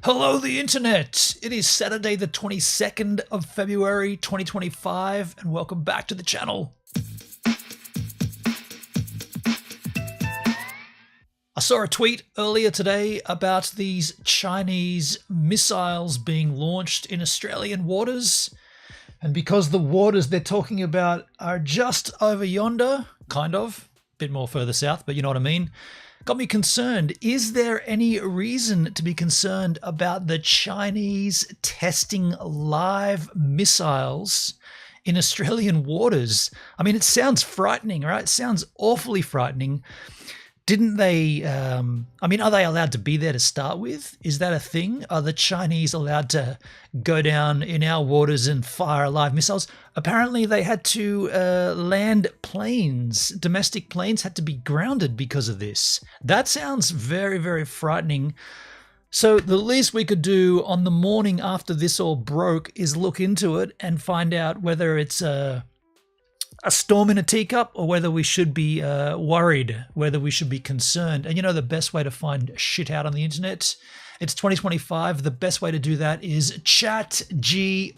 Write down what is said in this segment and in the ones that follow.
Hello, the internet! It is Saturday, the 22nd of February 2025, and welcome back to the channel. I saw a tweet earlier today about these Chinese missiles being launched in Australian waters, and because the waters they're talking about are just over yonder, kind of, a bit more further south, but you know what I mean, got me concerned. Is there any reason to be concerned about the Chinese testing live missiles in Australian waters? I mean, it sounds frightening, right? It sounds awfully frightening. Didn't they, are they allowed to be there to start with? Is that a thing? Are the Chinese allowed to go down in our waters and fire live missiles? Apparently they had to land planes. Domestic planes had to be grounded because of this. That sounds very, very frightening. So the least we could do on the morning after this all broke is look into it and find out whether it's a storm in a teacup or whether we should be worried, whether we should be concerned. And you know the best way to find shit out on the internet? It's 2025. The best way to do that is ChatGPT.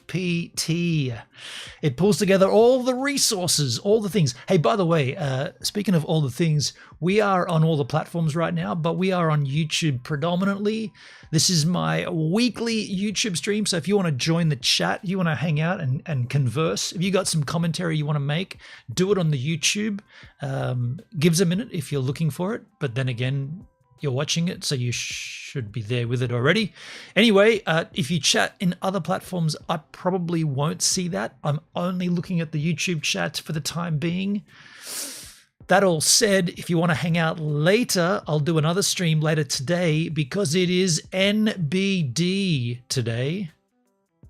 It pulls together all the resources, all the things. Hey, by the way, speaking of all the things, we are on all the platforms right now, but we are on YouTube predominantly. This is my weekly YouTube stream. So if you want to join the chat, you want to hang out and converse, if you got some commentary you want to make, do it on the YouTube. Give us a minute if you're looking for it. But then again, you're watching it, so you should be there with it already. Anyway, if you chat in other platforms, I probably won't see that. I'm only looking at the YouTube chat for the time being. That all said, if you want to hang out later, I'll do another stream later today because it is NBD today.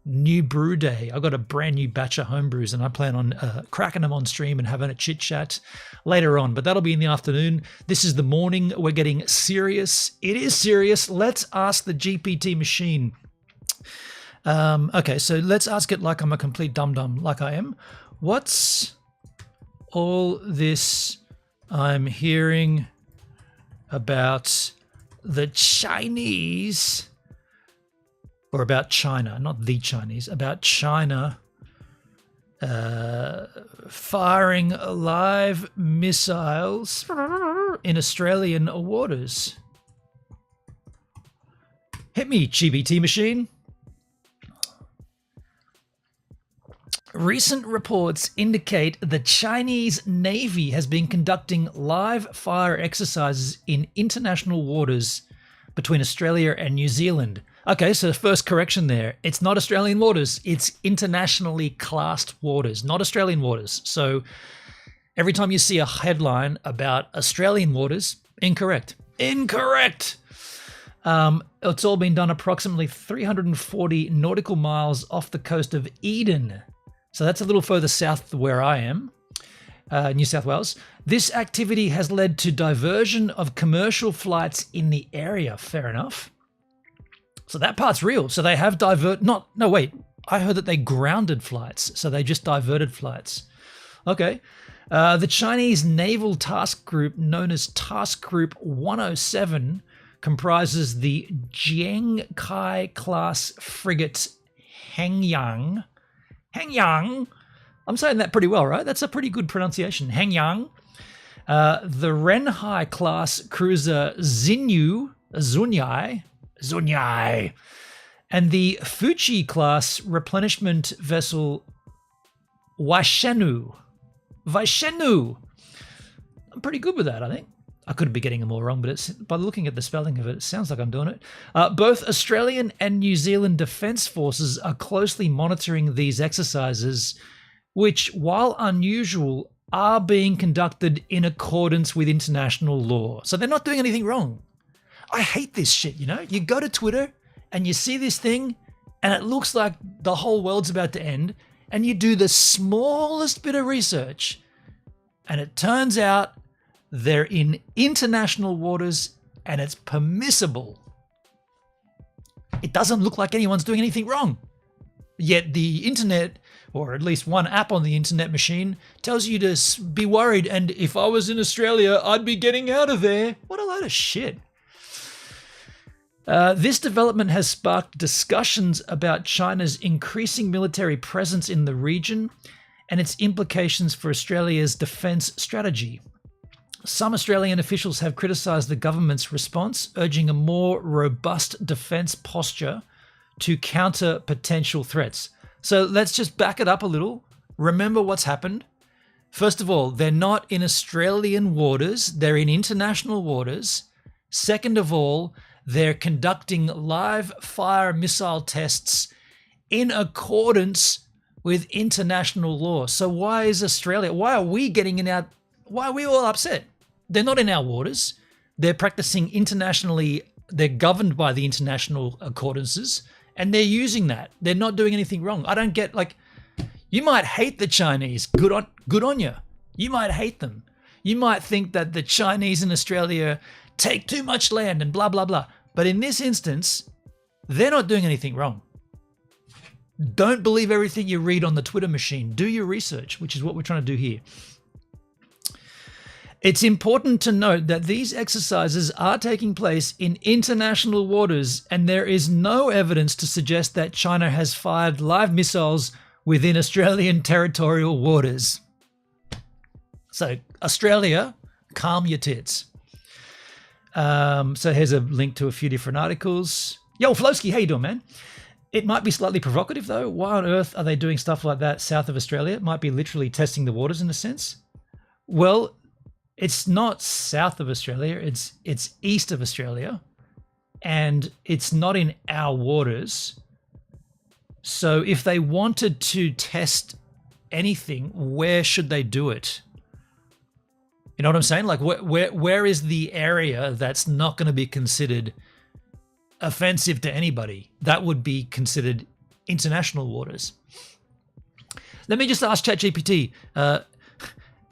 New brew day. I got a brand new batch of homebrews and I plan on cracking them on stream and having a chit chat later on, but that'll be in the afternoon. This is the morning. We're getting serious. It is serious. Let's ask the GPT machine. Okay, so let's ask it like I'm a complete dum-dum, like I am. What's all this I'm hearing about the Chinese, or about China, not the Chinese, about China firing live missiles in Australian waters? Hit me, GPT machine. Recent reports indicate the Chinese Navy has been conducting live fire exercises in international waters between Australia and New Zealand. Okay, so first correction there. It's not Australian waters. It's internationally classed waters, not Australian waters. So every time you see a headline about Australian waters, incorrect. Incorrect! It's all been done approximately 340 nautical miles off the coast of Eden. So that's a little further south of where I am, New South Wales. This activity has led to diversion of commercial flights in the area. Fair enough. So that part's real. So they have I heard that they grounded flights. So they just diverted flights. Okay. The Chinese Naval Task Group, known as Task Group 107, comprises the Jiangkai class frigate Hengyang. Hengyang. I'm saying that pretty well, right? That's a pretty good pronunciation. Hengyang. The Renhai class cruiser Zunyai, and the Fuji class replenishment vessel Vaishenu. I'm pretty good with that, I think. I could be getting them all wrong, but by looking at the spelling of it, it sounds like I'm doing it. Both Australian and New Zealand Defence Forces are closely monitoring these exercises, which, while unusual, are being conducted in accordance with international law. So they're not doing anything wrong. I hate this shit, you know? You go to Twitter and you see this thing and it looks like the whole world's about to end, and you do the smallest bit of research and it turns out they're in international waters and it's permissible. It doesn't look like anyone's doing anything wrong. Yet the internet, or at least one app on the internet machine, tells you to be worried. And if I was in Australia, I'd be getting out of there. What a load of shit. This development has sparked discussions about China's increasing military presence in the region and its implications for Australia's defence strategy. Some Australian officials have criticised the government's response, urging a more robust defence posture to counter potential threats. So let's just back it up a little. Remember what's happened. First of all, they're not in Australian waters, they're in international waters. Second of all, they're conducting live fire missile tests in accordance with international law. So why is Australia, why are we all upset? They're not in our waters. They're practicing internationally, they're governed by the international accordances, and they're using that. They're not doing anything wrong. I don't get, like, you might hate the Chinese. Good on you. You might hate them. You might think that the Chinese in Australia take too much land and blah, blah, blah. But in this instance, they're not doing anything wrong. Don't believe everything you read on the Twitter machine. Do your research, which is what we're trying to do here. It's important to note that these exercises are taking place in international waters, and there is no evidence to suggest that China has fired live missiles within Australian territorial waters. So, Australia, calm your tits. So here's a link to a few different articles. Yo, Flowski, how you doing, man? It might be slightly provocative, though. Why on earth are they doing stuff like that south of Australia? It might be literally testing the waters in a sense. Well, it's not south of Australia. It's east of Australia, and it's not in our waters. So if they wanted to test anything, where should they do it? You know what I'm saying? Like, where is the area that's not going to be considered offensive to anybody? That would be considered international waters. Let me just ask ChatGPT.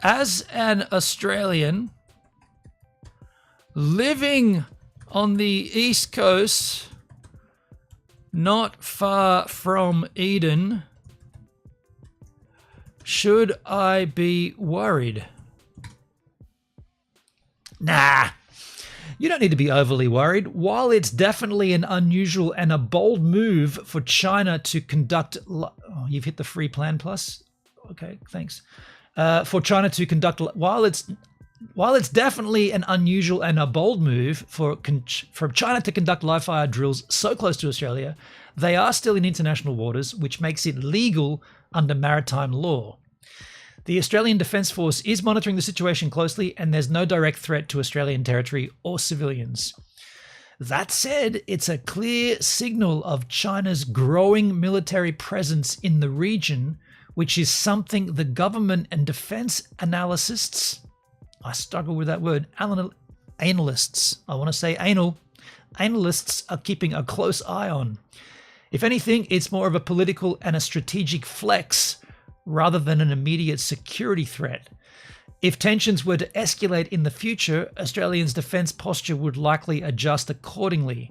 As an Australian living on the East Coast, not far from Eden, should I be worried? Nah, you don't need to be overly worried. While it's definitely an unusual and a bold move for China to conduct... Oh, you've hit the free plan plus? Okay, thanks. For China to conduct... While it's definitely an unusual and a bold move for China to conduct live fire drills so close to Australia, they are still in international waters, which makes it legal under maritime law. The Australian Defence Force is monitoring the situation closely, and there's no direct threat to Australian territory or civilians. That said, it's a clear signal of China's growing military presence in the region, which is something the government and defence analysts, I struggle with that word, analysts, I want to say anal, analysts are keeping a close eye on. If anything, it's more of a political and a strategic flex rather than an immediate security threat. If tensions were to escalate in the future, Australia's defence posture would likely adjust accordingly.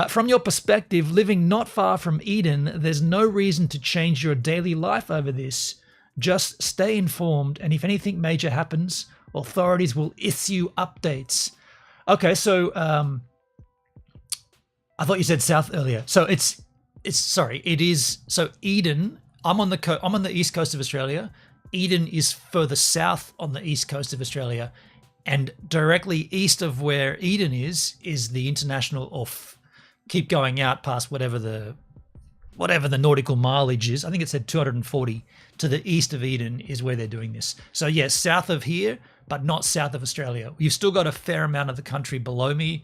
From your perspective, living not far from Eden, there's no reason to change your daily life over this. Just stay informed, and if anything major happens, authorities will issue updates. Okay, so I thought you said south earlier. So it is. So Eden. I'm on the east coast of Australia. Eden is further south on the east coast of Australia, and directly east of where Eden is the international. Keep going out past whatever the nautical mileage is. I think it said 240 to the east of Eden is where they're doing this. So yes, south of here, but not south of Australia. You've still got a fair amount of the country below me,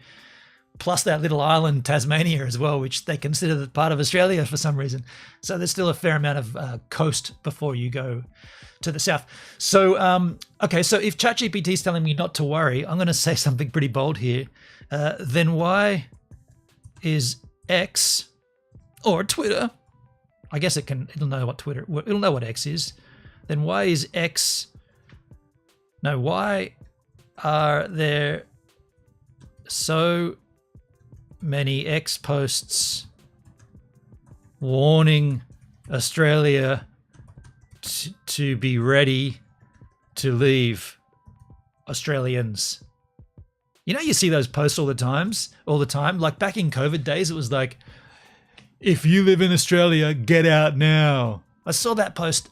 plus that little island, Tasmania, as well, which they consider part of Australia for some reason. So there's still a fair amount of coast before you go to the south. So, okay, so if ChatGPT is telling me not to worry, I'm going to say something pretty bold here. Then why is X or Twitter? I guess it'll know what it'll know what X is. Then why is X? No, why are there so many X posts warning Australia to be ready to leave Australians? You know, you see those posts all the time. Like back in COVID days, it was like, if you live in Australia, get out now. I saw that post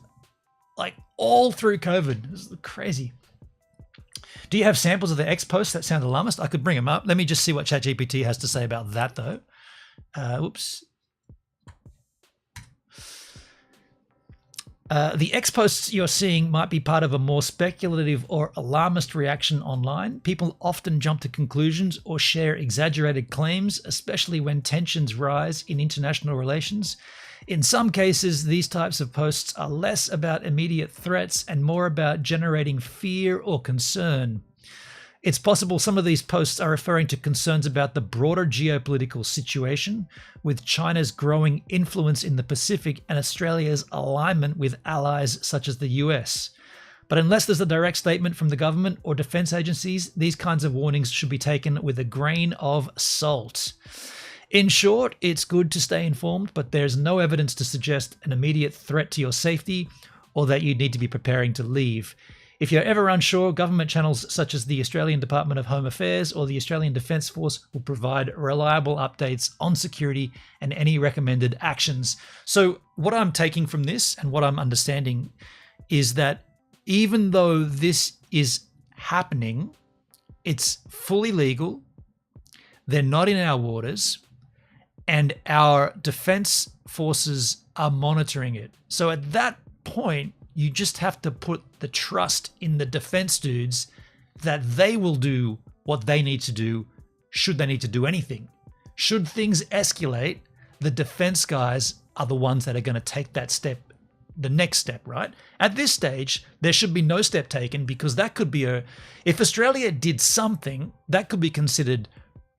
like all through COVID. It was crazy. Do you have samples of the X posts that sound alarmist? I could bring them up. Let me just see what ChatGPT has to say about that, though. Oops. The X posts you're seeing might be part of a more speculative or alarmist reaction online. People often jump to conclusions or share exaggerated claims, especially when tensions rise in international relations. In some cases, these types of posts are less about immediate threats and more about generating fear or concern. It's possible some of these posts are referring to concerns about the broader geopolitical situation, with China's growing influence in the Pacific and Australia's alignment with allies such as the US. But unless there's a direct statement from the government or defense agencies, these kinds of warnings should be taken with a grain of salt. In short, it's good to stay informed, but there's no evidence to suggest an immediate threat to your safety or that you need to be preparing to leave. If you're ever unsure, government channels such as the Australian Department of Home Affairs or the Australian Defence Force will provide reliable updates on security and any recommended actions. So what I'm taking from this and what I'm understanding is that even though this is happening, it's fully legal, they're not in our waters, and our defense forces are monitoring it. So at that point, you just have to put the trust in the defense dudes that they will do what they need to do should they need to do anything. Should things escalate, the defense guys are the ones that are going to take that step, the next step, right? At this stage, there should be no step taken because that could be if Australia did something, that could be considered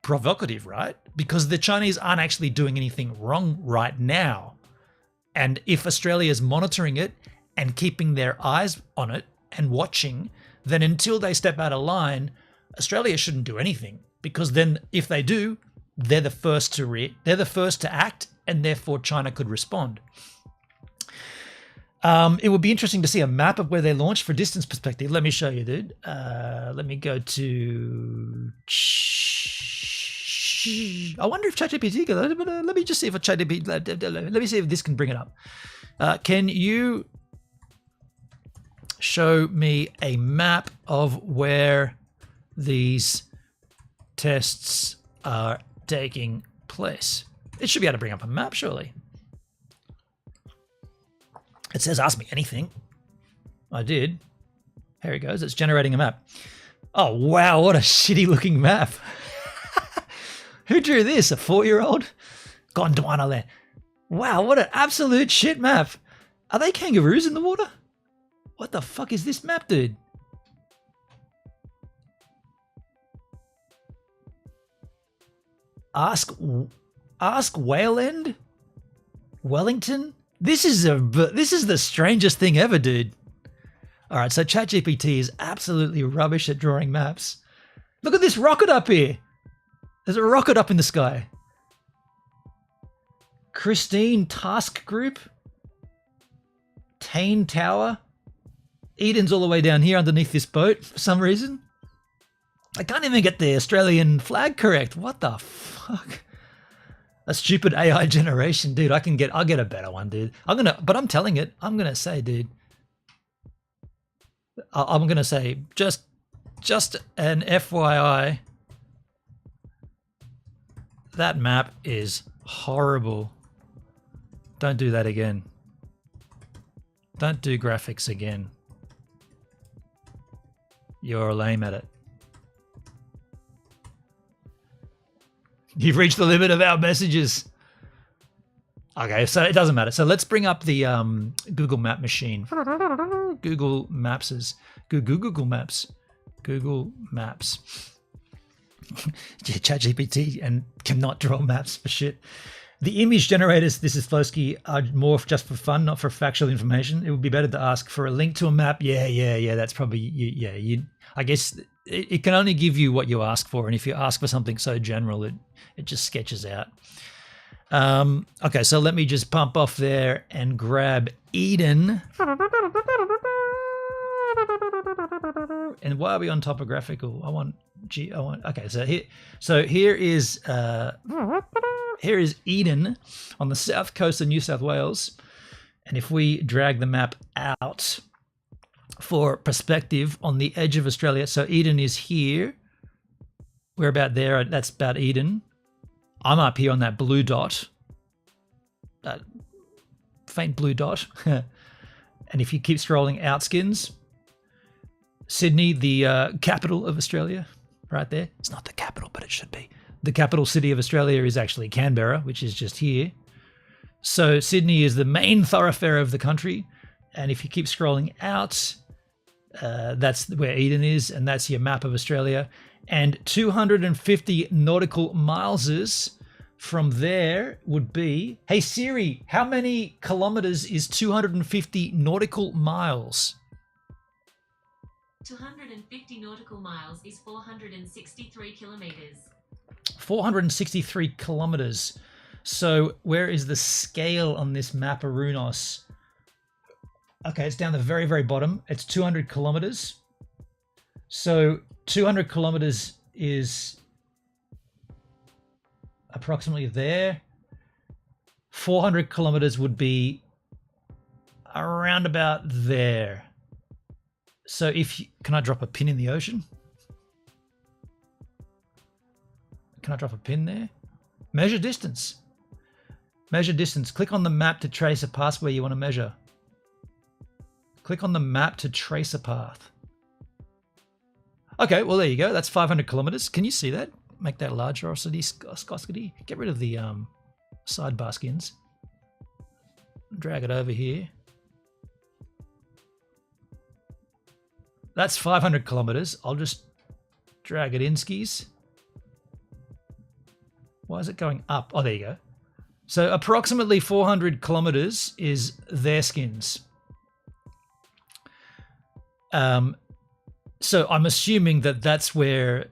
provocative, right? Because the Chinese aren't actually doing anything wrong right now. And if Australia is monitoring it and keeping their eyes on it and watching, then until they step out of line, Australia shouldn't do anything. Because then if they do, they're the first to act, and therefore China could respond. It would be interesting to see a map of where they launched for distance perspective. Let me show you, dude. Let me go to... I wonder if ChatGPT can... Let me just see if ChatGPT... Let me see if this can bring it up. Can you show me a map of where these tests are taking place? It should be able to bring up a map, surely. It says ask me anything. I did. Here it goes. It's generating a map. Oh, wow. What a shitty looking map. Who drew this? A 4-year-old? Gondwana land. Wow, what an absolute shit map. Are they kangaroos in the water? What the fuck is this map, dude? Ask Wayland? Wellington? This is the strangest thing ever, dude. All right, so ChatGPT is absolutely rubbish at drawing maps. Look at this rocket up here. There's a rocket up in the sky. Christine Task Group. Tane Tower. Eden's all the way down here underneath this boat for some reason. I can't even get the Australian flag correct. What the fuck? A stupid AI generation, dude. I'll get a better one, dude. But I'm telling it. I'm gonna say, dude. I'm gonna say just an FYI. That map is horrible. Don't do that again. Don't do graphics again. You're lame at it. You've reached the limit of our messages. Okay, so it doesn't matter. So let's bring up the Google Map machine. Google Maps. Google Maps. Google Maps. ChatGPT and cannot draw maps for shit. The image generators, this is Flowski, are more just for fun, not for factual information. It would be better to ask for a link to a map. Yeah. That's probably, I guess it can only give you what you ask for. And if you ask for something so general, it just sketches out. Okay, so let me just pump off there and grab Eden. And why are we on topographical? Okay, so here is Eden on the south coast of New South Wales. And if we drag the map out for perspective on the edge of Australia, so Eden is here. We're about there. That's about Eden. I'm up here on that blue dot, that faint blue dot. And if you keep scrolling out, Skins, Sydney, the capital of Australia, right there. It's not the capital, but it should be. The capital city of Australia is actually Canberra, which is just here. So Sydney is the main thoroughfare of the country. And if you keep scrolling out, that's where Eden is, and that's your map of Australia. And 250 nautical miles from there would be, hey Siri, how many kilometers is 250 nautical miles? 250 nautical miles is 463 kilometers. 463 kilometers. So where is the scale on this map of Runos? Okay, it's down the very, very bottom. It's 200 kilometers. So 200 kilometers is approximately there. 400 kilometers would be around about there. So can I drop a pin in the ocean? Can I drop a pin there? Measure distance. Measure distance. Click on the map to trace a path where you want to measure. Click on the map to trace a path. Okay, well, there you go. That's 500 kilometers. Can you see that? Make that larger, Skosky. Get rid of the sidebar skins. Drag it over here. That's 500 kilometers. I'll just drag it in, skis. Why is it going up? Oh, there you go. So approximately 400 kilometers is their skins. So I'm assuming that that's where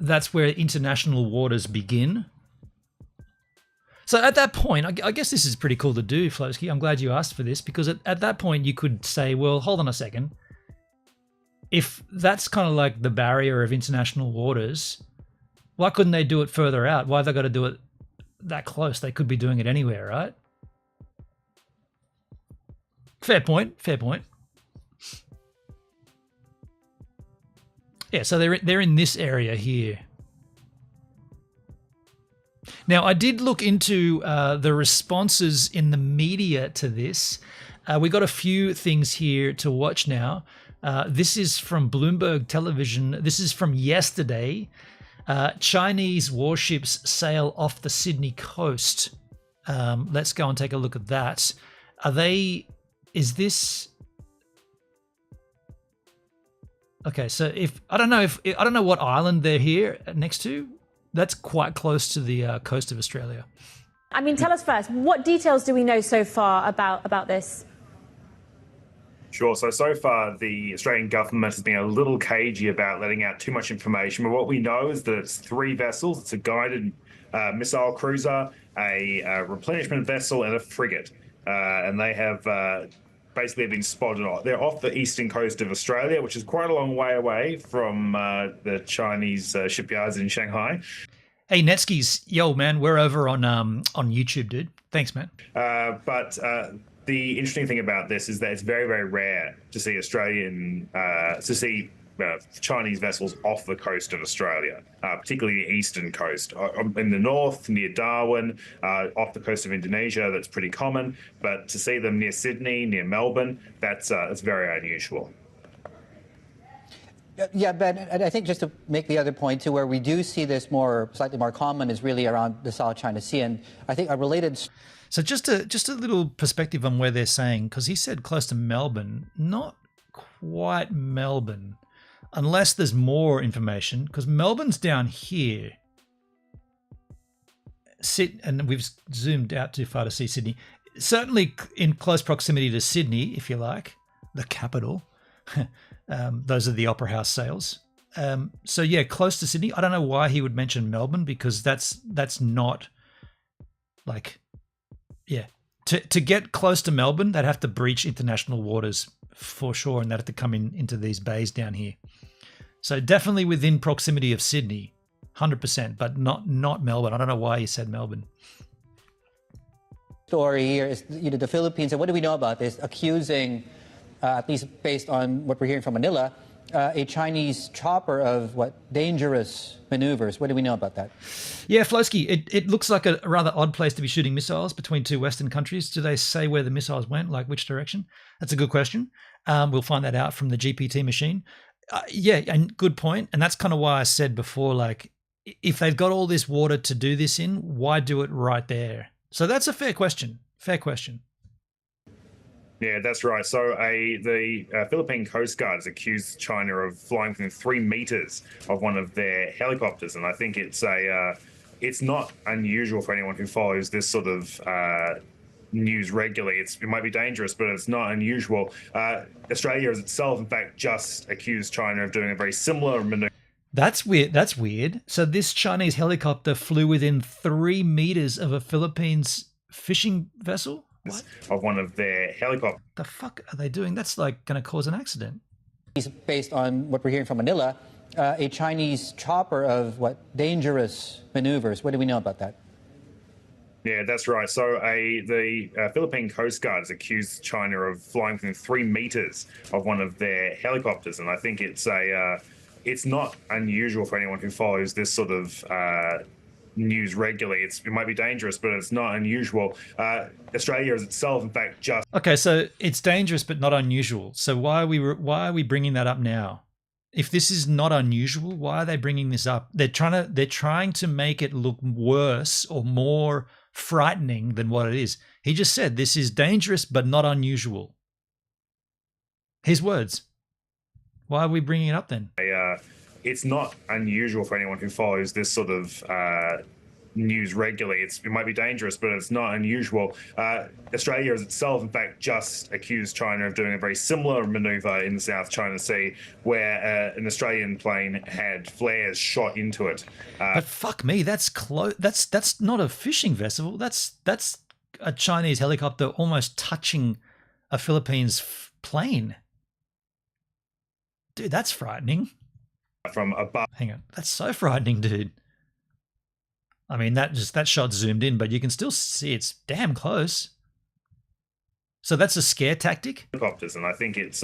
international waters begin. So at that point, I guess this is pretty cool to do, Flowski. I'm glad you asked for this, because at that point you could say, well, hold on a second. If that's kind of like the barrier of international waters, why couldn't they do it further out? Why have they got to do it that close? They could be doing it anywhere, right? Fair point. Fair point. Yeah, so they're in this area here. Now, I did look into the responses in the media to this. We got a few things here to watch now. This is from Bloomberg Television. This is from yesterday. Chinese warships sail off the Sydney coast. Let's go and take a look at that. Is this... Okay, so I don't know what island they're here next to. That's quite close to the coast of Australia. I mean, tell us first, what details do we know so far about this? Sure. So far, the Australian government has been a little cagey about letting out too much information. But what we know is that it's 3 vessels. It's a guided missile cruiser, a replenishment vessel, and a frigate. And they have basically been spotted off. They're off the eastern coast of Australia, which is quite a long way away from the Chinese shipyards in Shanghai. Hey, Netskis, yo, man, we're over on YouTube, dude. Thanks, man. But the interesting thing about this is that it's very, very rare to see Chinese vessels off the coast of Australia, particularly the eastern coast. In the north, near Darwin, off the coast of Indonesia, that's pretty common. But to see them near Sydney, near Melbourne, that's very unusual. Yeah, Ben, and I think just to make the other point too, where we do see this slightly more common is really around the South China Sea, and I think a related. So just a little perspective on where they're saying, because he said close to Melbourne, not quite Melbourne, unless there's more information, because Melbourne's down here. And we've zoomed out too far to see Sydney. Certainly in close proximity to Sydney, if you like, the capital. Those are the Opera House sales. So yeah, close to Sydney. I don't know why he would mention Melbourne, because that's not like, yeah. To get close to Melbourne, they'd have to breach international waters for sure, and that had to come into these bays down here. So definitely within proximity of Sydney, 100%, but not Melbourne. I don't know why you said Melbourne. Story here is, the Philippines, and what do we know about this? Accusing, at least based on what we're hearing from Manila, a Chinese chopper of dangerous maneuvers. What do we know about that? Yeah, Flosky, it looks like a rather odd place to be shooting missiles between two Western countries. Do they say where the missiles went, like which direction? That's a good question. We'll find that out from the GPT machine. Yeah, and good point. And that's kind of why I said before, like, if they've got all this water to do this in, why do it right there? So that's a fair question. Fair question. Yeah, that's right. So the Philippine Coast Guard has accused China of flying within 3 meters of one of their helicopters, and I think it's not unusual for anyone who follows this sort of news regularly. It might be dangerous, but it's not unusual. Australia has itself, in fact, just accused China of doing a very similar maneuver. That's weird. So this Chinese helicopter flew within 3 meters of a Philippines fishing vessel? What? Of one of their helicopters. The fuck are they doing? That's like going to cause an accident. Based on what we're hearing from Manila, a Chinese chopper of dangerous maneuvers. What do we know about that? Yeah, that's right. So the Philippine Coast Guard has accused China of flying within 3 meters of one of their helicopters, and I think it's not unusual for anyone who follows this sort of news regularly. It might be dangerous, but it's not unusual. Australia is itself, in fact, just okay. So it's dangerous, but not unusual. So why are we bringing that up now? If this is not unusual, why are they bringing this up? They're trying to make it look worse or more frightening than what it is. He just said this is dangerous, but not unusual. His words. Why are we bringing it up then? It's not unusual for anyone who follows this sort of news regularly. It might be dangerous, but it's not unusual. Australia is itself, in fact, just accused China of doing a very similar maneuver in the South China Sea, where an Australian plane had flares shot into it. But fuck me, that's close. That's not a fishing vessel. That's a Chinese helicopter almost touching a Philippines plane. Dude, that's frightening. From above. Hang on, that's so frightening, dude. I mean, that shot zoomed in, but you can still see it's damn close. So that's a scare tactic? Helicopters, and I think it's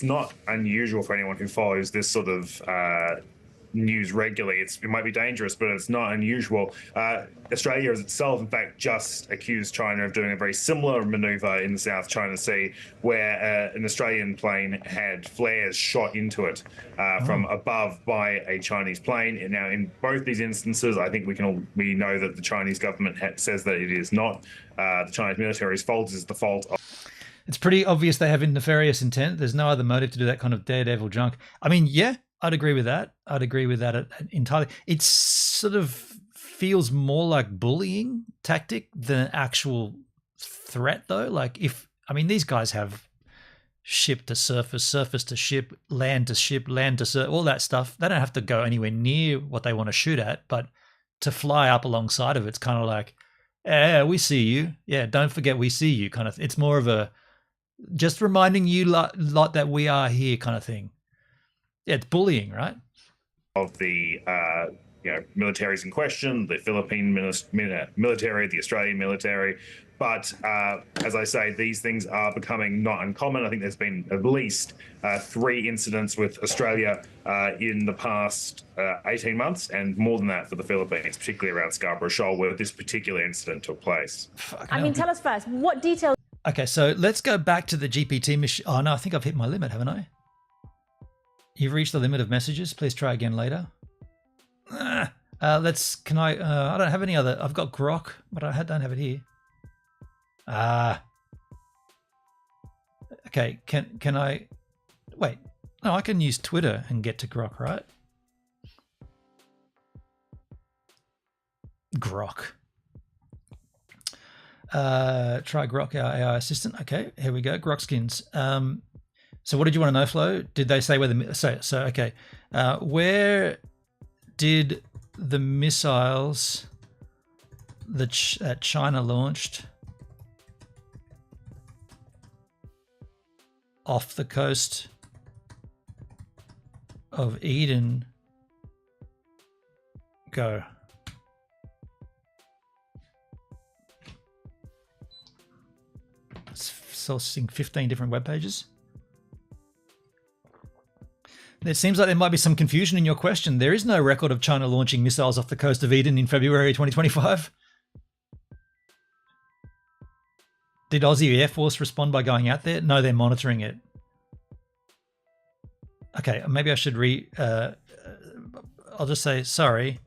not unusual for anyone who follows this sort of news regularly. It might be dangerous, but it's not unusual. Australia is itself, in fact, just accused China of doing a very similar maneuver in the South China Sea, where an Australian plane had flares shot into it from above by a Chinese plane. And now, in both these instances, I think we know that the Chinese government says that it is not the Chinese military's fault. Is the fault of. It's pretty obvious they have nefarious intent. There's no other motive to do that kind of daredevil junk. I mean, yeah, I'd agree with that. Entirely. It sort of feels more like bullying tactic than actual threat, though. Like, these guys have ship to surface, surface to ship, land to ship, land to surface, all that stuff. They don't have to go anywhere near what they want to shoot at, but to fly up alongside of it's kind of like, yeah, we see you. Yeah, don't forget we see you kind of. It's more of a just reminding you lot that we are here kind of thing. Yeah, it's bullying, right? Of the militaries in question, the Philippine military, the Australian military. But as I say, these things are becoming not uncommon. I think there's been at least 3 incidents with Australia in the past 18 months, and more than that for the Philippines, particularly around Scarborough Shoal, where this particular incident took place. Tell us first, what details? Okay, so let's go back to the GPT machine. Oh, no, I think I've hit my limit, haven't I? You've reached the limit of messages. Please try again later. I don't have any other. I've got Grok, but I don't have it here. Okay, can I, wait, no, I can use Twitter and get to Grok, right? Grok. Try Grok, our AI assistant. Okay, here we go, Grok skins. So what did you want to know, Flo? Did they say where okay. Where did the missiles that China launched off the coast of Eden go? It's sourcing 15 different web pages. It seems like there might be some confusion in your question. There is no record of China launching missiles off the coast of Eden in February 2025. Did Aussie Air Force respond by going out there? No, they're monitoring it. Okay, maybe I should I'll just say, sorry.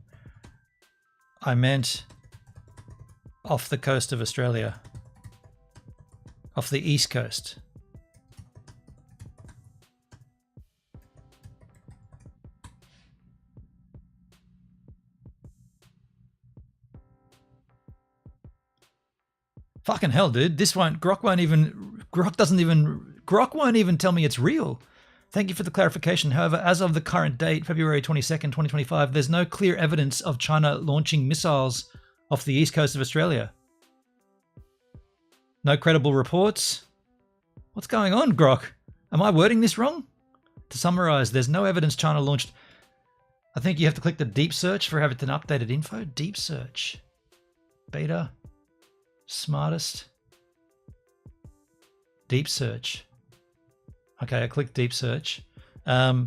I meant off the coast of Australia. Off the east coast. Fucking hell, dude. Grok won't even tell me it's real. Thank you for the clarification. However, as of the current date, February 22nd, 2025, there's no clear evidence of China launching missiles off the east coast of Australia. No credible reports. What's going on, Grok? Am I wording this wrong? To summarize, there's no evidence China launched. I think you have to click the deep search for having an updated info. Deep search. Beta. Smartest. Deep search. Okay, I clicked deep search. Yeah,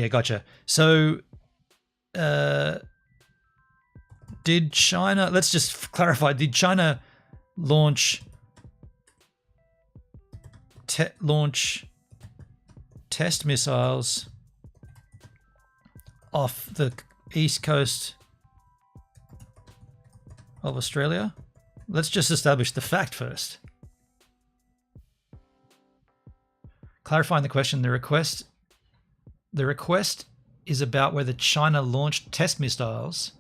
gotcha. So, did China, let's just clarify, did China launch test missiles off the east coast of Australia? Let's just establish the fact first. Clarifying the question, the request is about whether China launched test missiles.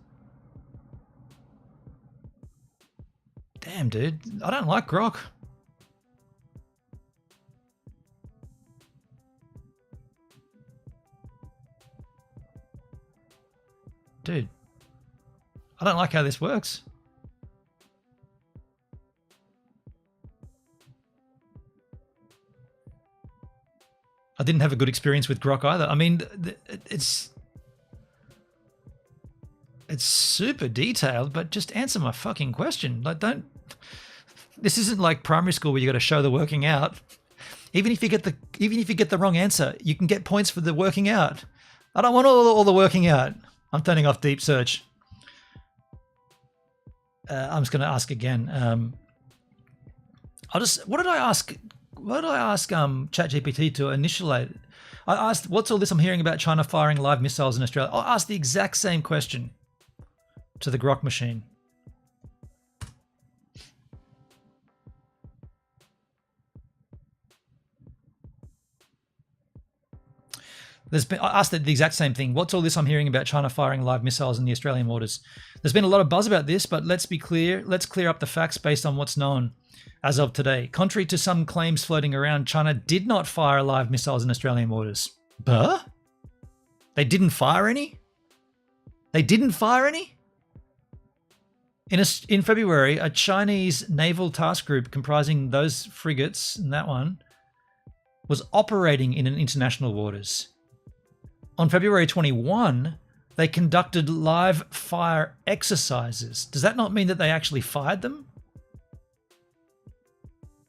Damn, dude. I don't like Grok. Dude. I don't like how this works. I didn't have a good experience with Grok either. I mean, it's super detailed, but just answer my fucking question. Like, this isn't like primary school where you got to show the working out. Even if you get the wrong answer, you can get points for the working out. I don't want all the working out. I'm turning off deep search. I'm just going to ask again. What did I ask ChatGPT to initiate? I asked, what's all this I'm hearing about China firing live missiles in Australia? I'll ask the exact same question to the Grok machine. I asked the exact same thing. What's all this I'm hearing about China firing live missiles in the Australian waters? There's been a lot of buzz about this, but let's be clear. Let's clear up the facts based on what's known as of today. Contrary to some claims floating around, China did not fire live missiles in Australian waters. Buh? They didn't fire any? They didn't fire any? In February, a Chinese naval task group comprising those frigates and that one was operating in international waters. On February 21, they conducted live fire exercises. Does that not mean that they actually fired them?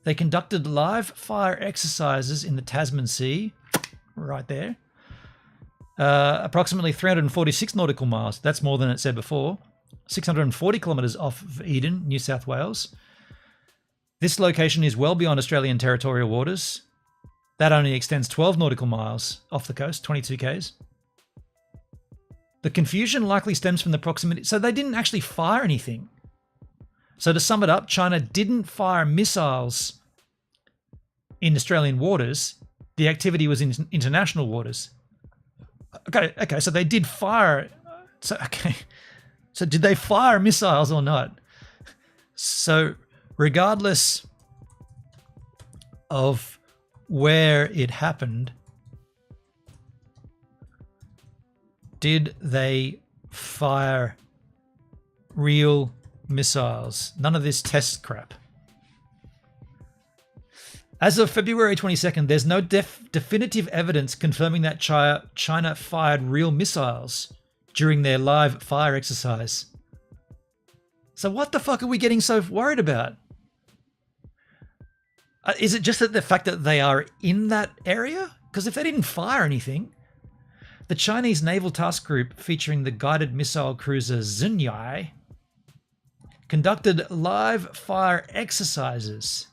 They conducted live fire exercises in the Tasman Sea, right there. Approximately 346 nautical miles. That's more than it said before. 640 kilometres off of Eden, New South Wales. This location is well beyond Australian territorial waters. That only extends 12 nautical miles off the coast, 22 k's. The confusion likely stems from the proximity. So they didn't actually fire anything. So to sum it up, China didn't fire missiles in Australian waters. The activity was in international waters. Okay, so they did fire. So did they fire missiles or not? So regardless of where it happened, did they fire real missiles? None of this test crap. As of February 22nd, there's no definitive evidence confirming that China fired real missiles during their live fire exercise. So what the fuck are we getting so worried about? Is it just that the fact that they are in that area? Because if they didn't fire anything, the Chinese Naval Task Group, featuring the guided missile cruiser Xinyi, conducted live fire exercises.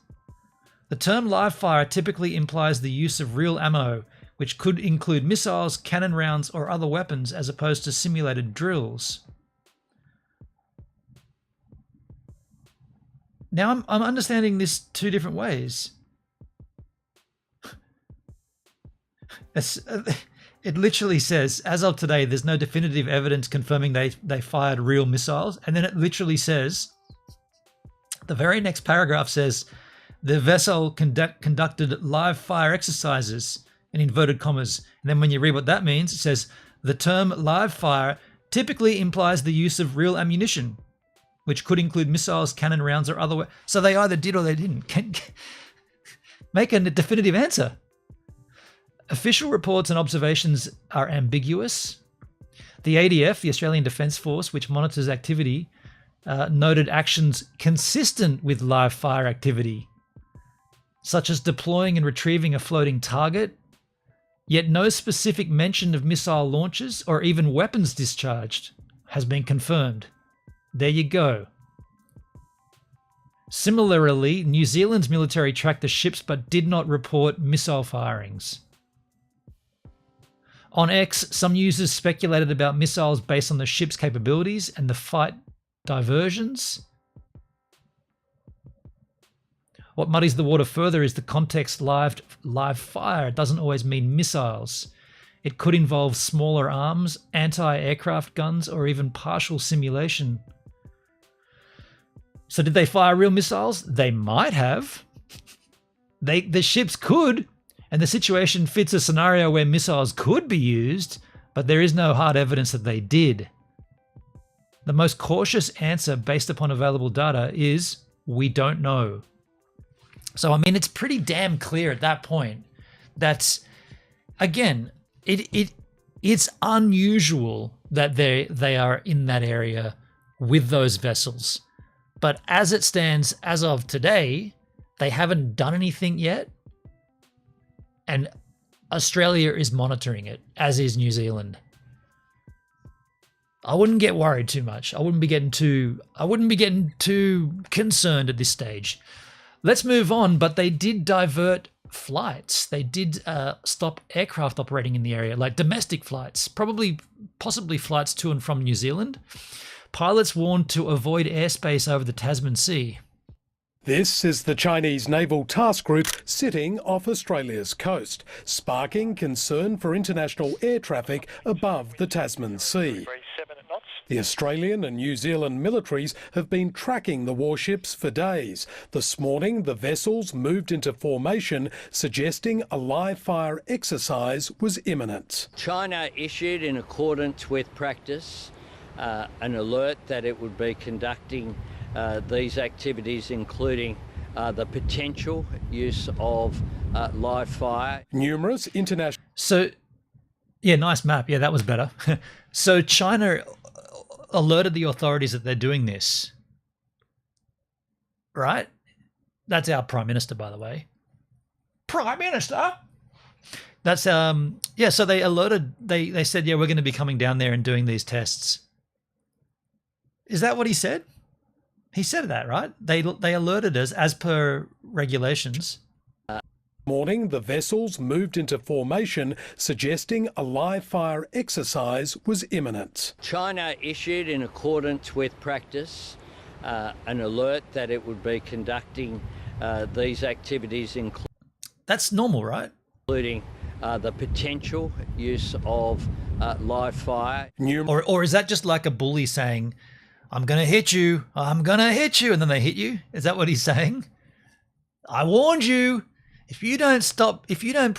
The term live fire typically implies the use of real ammo, which could include missiles, cannon rounds, or other weapons, as opposed to simulated drills. Now I'm understanding this two different ways. It literally says, as of today, there's no definitive evidence confirming they fired real missiles. And then it literally says, the very next paragraph says, the vessel conducted live fire exercises, in inverted commas. And then when you read what that means, it says, the term live fire typically implies the use of real ammunition, which could include missiles, cannon rounds, or other. So they either did or they didn't. Make a definitive answer. Official reports and observations are ambiguous. The ADF, the Australian Defence Force, which monitors activity, noted actions consistent with live fire activity, such as deploying and retrieving a floating target, yet no specific mention of missile launches or even weapons discharged has been confirmed. There you go. Similarly, New Zealand's military tracked the ships but did not report missile firings. On X, some users speculated about missiles based on the ship's capabilities and the fight diversions. What muddies the water further is the context live fire. It doesn't always mean missiles. It could involve smaller arms, anti-aircraft guns, or even partial simulation. So did they fire real missiles? They might have. The ships could. And the situation fits a scenario where missiles could be used, but there is no hard evidence that they did. The most cautious answer based upon available data is we don't know. So, I mean, it's pretty damn clear at that point that, again, it's unusual that they are in that area with those vessels. But as it stands as of today, they haven't done anything yet. And Australia is monitoring it, as is New Zealand. I wouldn't get worried too much. I wouldn't be getting too concerned at this stage. Let's move on, but they did divert flights. They did stop aircraft operating in the area, like domestic flights, possibly flights to and from New Zealand. Pilots warned to avoid airspace over the Tasman Sea. This is the Chinese Naval Task Group sitting off Australia's coast, sparking concern for international air traffic above the Tasman Sea. The Australian and New Zealand militaries have been tracking the warships for days. This morning, the vessels moved into formation, suggesting a live fire exercise was imminent. China issued, in accordance with practice, an alert that it would be conducting these activities, including the potential use of live fire. Numerous international... So, yeah, nice map. Yeah, that was better. So China alerted the authorities that they're doing this, right? That's our Prime Minister, by the way. Prime Minister? That's, yeah, so they alerted, they said, yeah, we're going to be coming down there and doing these tests. Is that what he said? He said that, right? They alerted us as per regulations. Morning, the vessels moved into formation, suggesting a live fire exercise was imminent. China issued, in accordance with practice, an alert that it would be conducting these activities, That's normal, right? Including the potential use of live fire. Or is that just like a bully saying, I'm going to hit you, I'm going to hit you, and then they hit you? Is that what he's saying? I warned you. If you don't stop, if you don't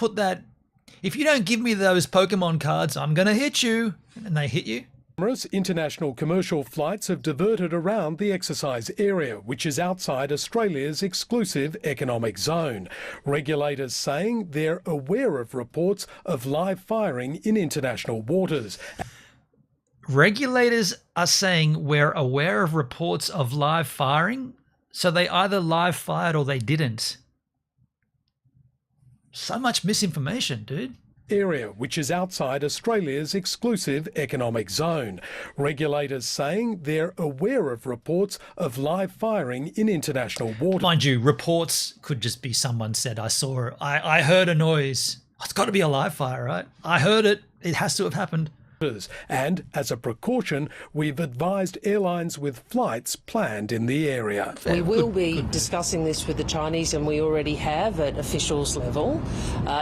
give me those Pokemon cards, I'm going to hit you. And they hit you. Numerous international commercial flights have diverted around the exercise area, which is outside Australia's exclusive economic zone. Regulators saying they're aware of reports of live firing in international waters. Regulators are saying we're aware of reports of live firing, so they either live fired or they didn't. So much misinformation, dude. Area, which is outside Australia's exclusive economic zone. Regulators saying they're aware of reports of live firing in international waters. Mind you, reports could just be someone said, I heard a noise. It's got to be a live fire, right? I heard it. It has to have happened. And as a precaution, we've advised airlines with flights planned in the area. We will be discussing this with the Chinese, and we already have at officials level,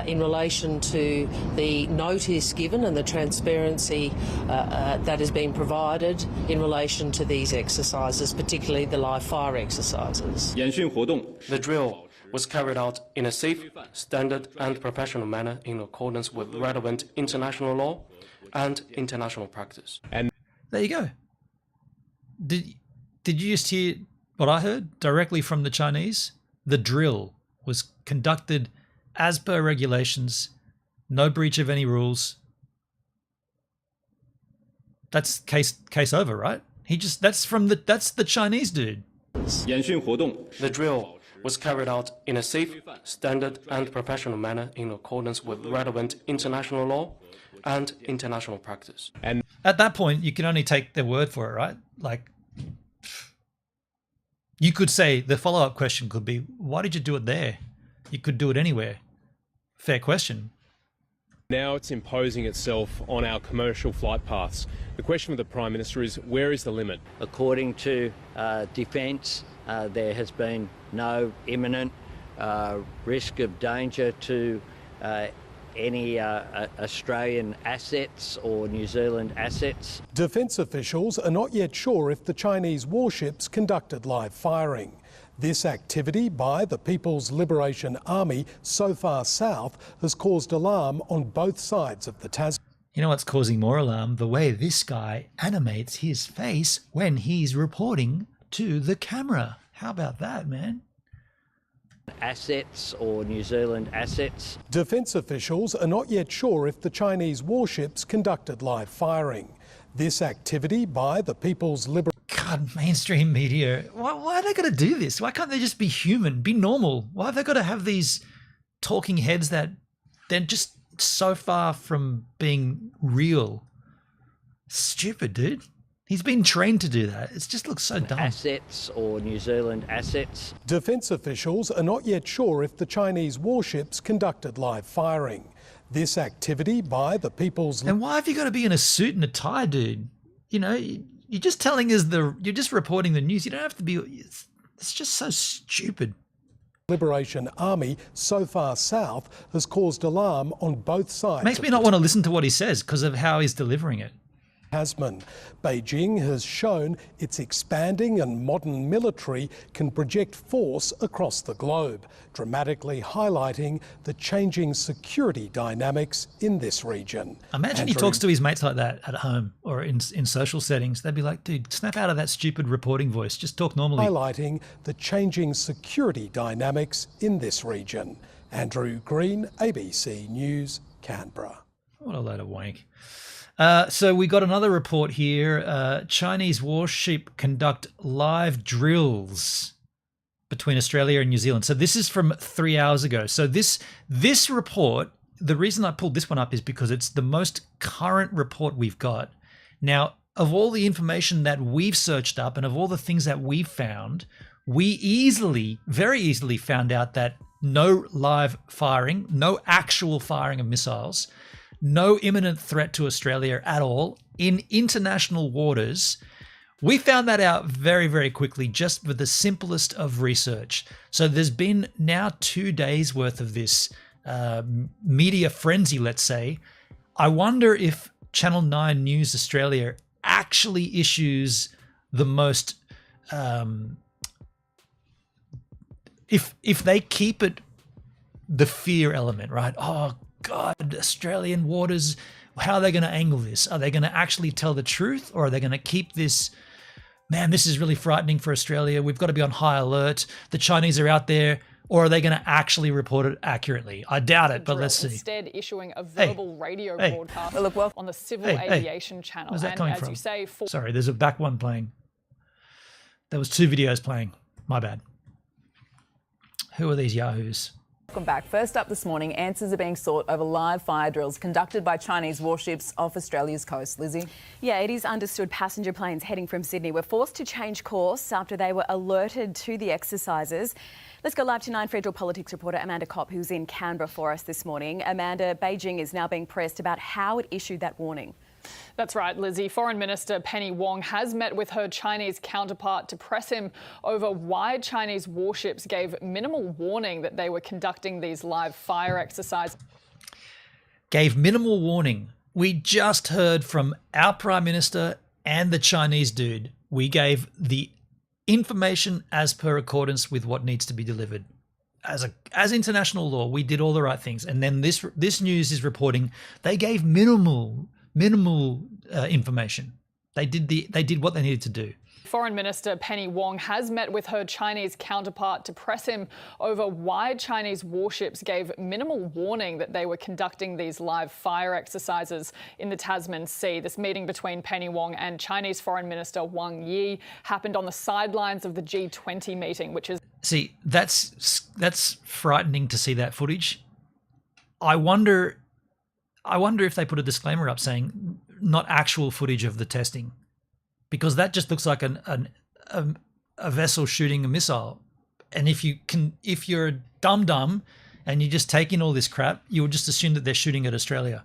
in relation to the notice given and the transparency that has been provided in relation to these exercises, particularly the live fire exercises. The drill was carried out in a safe, standard and professional manner in accordance with relevant international law and international practice. And there you go. Did you just hear what I heard directly from the Chinese? The drill was conducted as per regulations, no breach of any rules. That's case over, right? That's the Chinese dude. The drill was carried out in a safe, standard and professional manner in accordance with relevant international law and international practice. And at that point, you can only take their word for it, right? Like, you could say the follow-up question could be, why did you do it there? You could do it anywhere. Fair question. Now it's imposing itself on our commercial flight paths. The question for the Prime Minister is, where is the limit? According to Defence, there has been no imminent risk of danger to any Australian assets or New Zealand assets. Defence officials are not yet sure if the Chinese warships conducted live firing. This activity by the People's Liberation Army so far south has caused alarm on both sides of the Tasman. You know what's causing more alarm? The way this guy animates his face when he's reporting to the camera. How about that, man? Assets or New Zealand assets. Defence officials are not yet sure if the Chinese warships conducted live firing. This activity by the People's Liberation... God, mainstream media, why are they going to do this? Why can't they just be human, be normal? Why have they got to have these talking heads that they're just so far from being real? Stupid, dude. He's been trained to do that. It just looks so dumb. Assets or New Zealand assets. Defence officials are not yet sure if the Chinese warships conducted live firing. This activity by the People's... And why have you got to be in a suit and a tie, dude? You know, you're just telling us you're just reporting the news. You don't have to be... It's just so stupid. Liberation Army so far south has caused alarm on both sides. Makes me not want to listen to what he says because of how he's delivering it. Tasman. Beijing has shown its expanding and modern military can project force across the globe, dramatically highlighting the changing security dynamics in this region. Imagine he talks to his mates like that at home or in social settings. They'd be like, dude, snap out of that stupid reporting voice. Just talk normally. Highlighting the changing security dynamics in this region. Andrew Green, ABC News, Canberra. What a load of wank. So we got another report here. Chinese warship conduct live drills between Australia and New Zealand. So this is from 3 hours ago. So this report, the reason I pulled this one up is because it's the most current report we've got. Now, of all the information that we've searched up and of all the things that we've found, we very easily found out that no live firing, no actual firing of missiles, no imminent threat to Australia at all in international waters. We found that out very, very quickly just with the simplest of research. So there's been now 2 days worth of this media frenzy, let's say. I wonder if Channel 9 News Australia actually issues the most, if they keep it the fear element, right? Oh, God, Australian waters, how are they going to angle this? Are they going to actually tell the truth, or are they going to keep this? Man, this is really frightening for Australia. We've got to be on high alert. The Chinese are out there. Or are they going to actually report it accurately? I doubt it, but let's see. Instead, issuing a verbal radio broadcast on the Civil Aviation Channel. Where's that coming from? You say, sorry, there's a back one playing. There was 2 videos playing. My bad. Who are these yahoos? Welcome back. First up this morning, answers are being sought over live fire drills conducted by Chinese warships off Australia's coast. Lizzie? Yeah, it is understood passenger planes heading from Sydney were forced to change course after they were alerted to the exercises. Let's go live to 9 Federal Politics reporter Amanda Kopp, who's in Canberra for us this morning. Amanda, Beijing is now being pressed about how it issued that warning. That's right, Lizzie. Foreign Minister Penny Wong has met with her Chinese counterpart to press him over why Chinese warships gave minimal warning that they were conducting these live fire exercises. Gave minimal warning. We just heard from our Prime Minister and the Chinese dude. We gave the information as per accordance with what needs to be delivered. As international law, we did all the right things. And then this news is reporting they gave minimal information. They did what they needed to do. Foreign Minister Penny Wong has met with her Chinese counterpart to press him over why Chinese warships gave minimal warning that they were conducting these live fire exercises in the Tasman Sea. This meeting between Penny Wong and Chinese Foreign Minister Wang Yi happened on the sidelines of the G20 meeting, which is... See, that's frightening to see that footage. I wonder if they put a disclaimer up saying not actual footage of the testing, because that just looks like a vessel shooting a missile. And if you're a dum-dum and you just take in all this crap, you would just assume that they're shooting at Australia,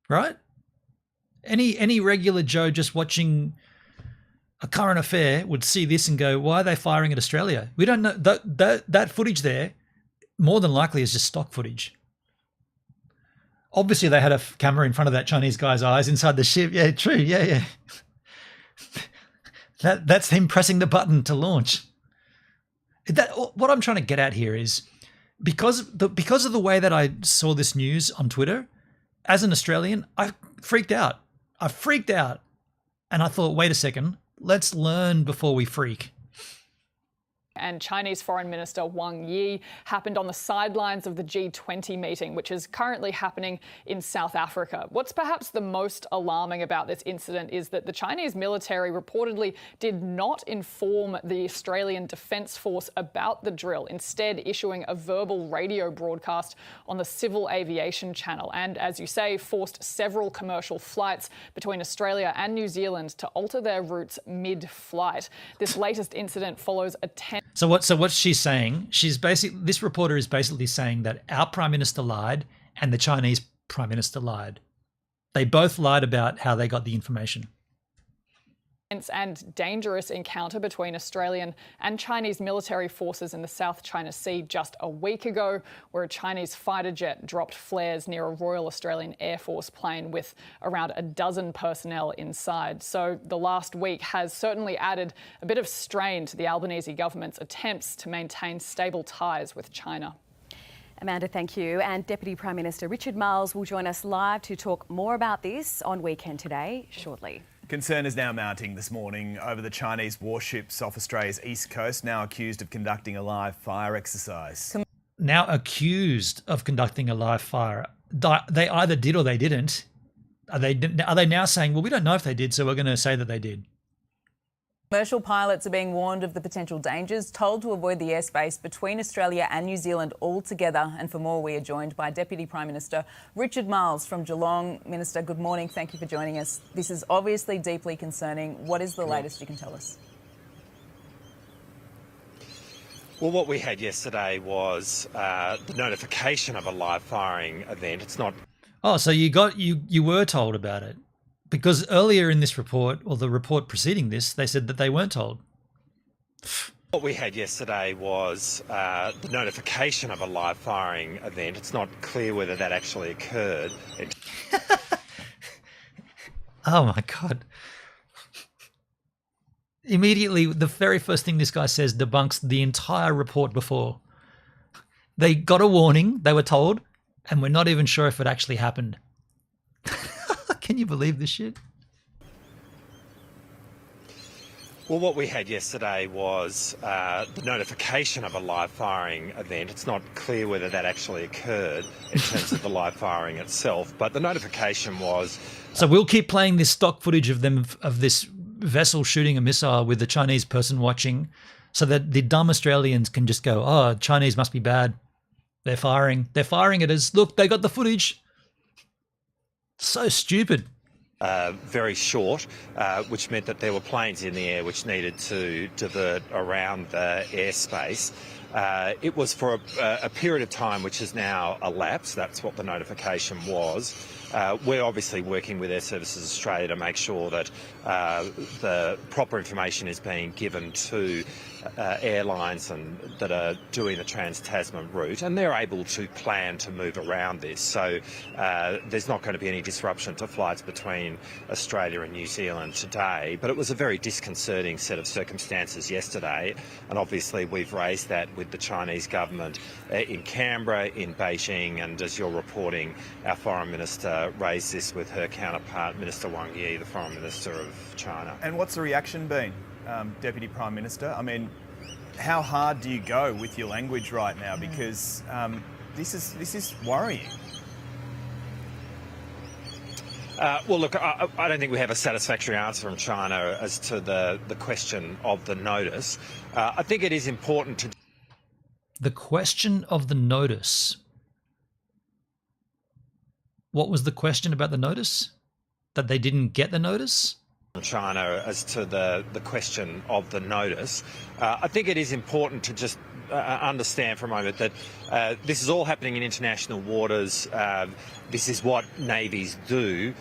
right? Any regular Joe just watching a current affair would see this and go, why are they firing at Australia? We don't know. That footage there more than likely is just stock footage. Obviously, they had a camera in front of that Chinese guy's eyes inside the ship. Yeah, true. Yeah. That's him pressing the button to launch. What I'm trying to get at here is because of the way that I saw this news on Twitter, as an Australian, I freaked out. And I thought, wait a second, let's learn before we freak. And Chinese Foreign Minister Wang Yi happened on the sidelines of the G20 meeting, which is currently happening in South Africa. What's perhaps the most alarming about this incident is that the Chinese military reportedly did not inform the Australian Defence Force about the drill, instead issuing a verbal radio broadcast on the Civil Aviation Channel and, as you say, forced several commercial flights between Australia and New Zealand to alter their routes mid-flight. This latest incident follows a So what she's saying, this reporter is basically saying that our Prime Minister lied and the Chinese Prime Minister lied. They both lied about how they got the information. And dangerous encounter between Australian and Chinese military forces in the South China Sea just a week ago, where a Chinese fighter jet dropped flares near a Royal Australian Air Force plane with around a dozen personnel inside. So the last week has certainly added a bit of strain to the Albanese government's attempts to maintain stable ties with China. Amanda, thank you. And Deputy Prime Minister Richard Marles will join us live to talk more about this on Weekend Today shortly. Concern is now mounting this morning over the Chinese warships off Australia's east coast, now accused of conducting a live fire exercise. Now accused of conducting a live fire. They either did or they didn't. Are they now saying, well, we don't know if they did, so we're going to say that they did? Commercial pilots are being warned of the potential dangers, told to avoid the airspace between Australia and New Zealand altogether. And for more, we are joined by Deputy Prime Minister Richard Marles from Geelong. Minister, good morning. Thank you for joining us. This is obviously deeply concerning. What is the latest you can tell us? Well, what we had yesterday was the notification of a live firing event. It's not... Oh, so you were told about it? Because earlier in this report, or the report preceding this, they said that they weren't told. What we had yesterday was the notification of a live firing event. It's not clear whether that actually occurred. Oh my God. Immediately, the very first thing this guy says debunks the entire report before. They got a warning, they were told, and we're not even sure if it actually happened. Can you believe this shit? Well, what we had yesterday was the notification of a live firing event. It's not clear whether that actually occurred in terms of the live firing itself, but the notification was... So we'll keep playing this stock footage of this vessel shooting a missile with the Chinese person watching, so that the dumb Australians can just go, oh, Chinese must be bad. They're firing at us. Look, they got the footage. So stupid. Very short, which meant that there were planes in the air which needed to divert around the airspace. It was for a period of time which has now elapsed. That's what the notification was. We're obviously working with Air Services Australia to make sure that the proper information is being given to airlines and that are doing the Trans-Tasman route, and they're able to plan to move around this. So there's not going to be any disruption to flights between Australia and New Zealand today, but it was a very disconcerting set of circumstances yesterday, and obviously we've raised that with the Chinese government in Canberra, in Beijing, and as you're reporting, our Foreign Minister raised this with her counterpart, Minister Wang Yi, the Foreign Minister of China. And what's the reaction been, Deputy Prime Minister? I mean, how hard do you go with your language right now? Because this is worrying. Well, look, I don't think we have a satisfactory answer from China as to the question of the notice. I think it is important to... The question of the notice. What was the question about the notice? That they didn't get the notice? China as to the question of the notice. I think it is important to just understand for a moment that this is all happening in international waters. This is what navies do.